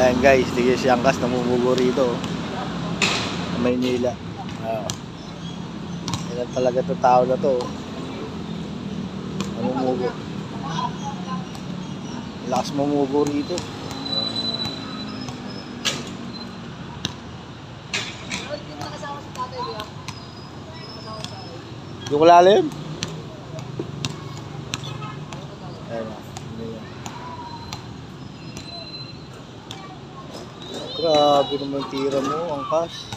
Ayan guys, tigil si Angkas namumugo rito sa Maynila. Ilan talaga to tao na to. Namumugo. Lakas mamugo rito. Yung lalim? Ayan. Grabe naman tira mo, Angkas.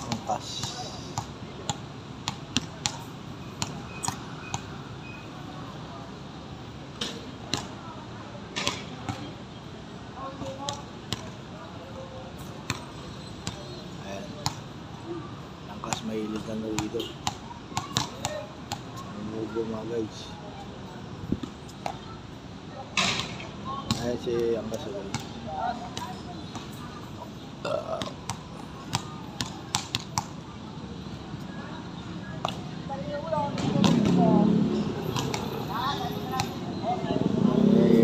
Angkas. Ayan. Angkas mahilig na rito. Namugo mga guys. Ayan si Angkas guys.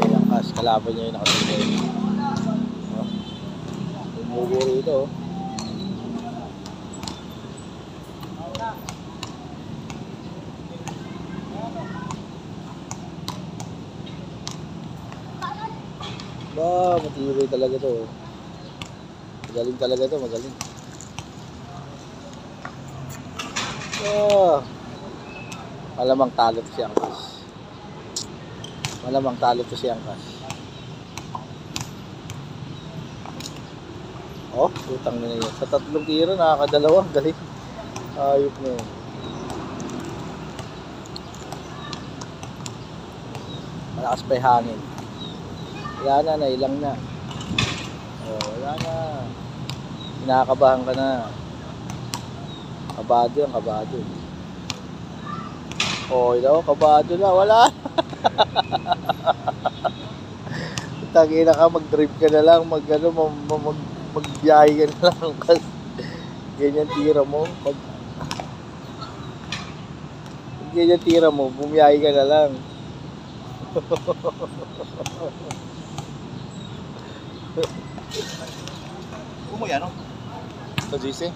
Angkas, kalaban niya yung nakasabay. Umugo rito. Ba, matibay talaga to. Magaling talaga to, magaling. Malamang talo to si Angkas. Malamang talo to si Angkas. Oh, utang na yun. Sa 3 tiro, nakakadalawa. Galing. Ayop na yun. Malakas pa yung hangin. Wala na, nailang na. Oh, wala na. Kinakabahan ka na. Kabado yan, kabado. Oh, ito, kabado na, wala. Tangina ka, mag-drive ka na lang, magbiyahe ka na lang. Ganyan tira mo. Ganyan tira mo, bumiyahe ka na lang. Umuya no? Sa GC?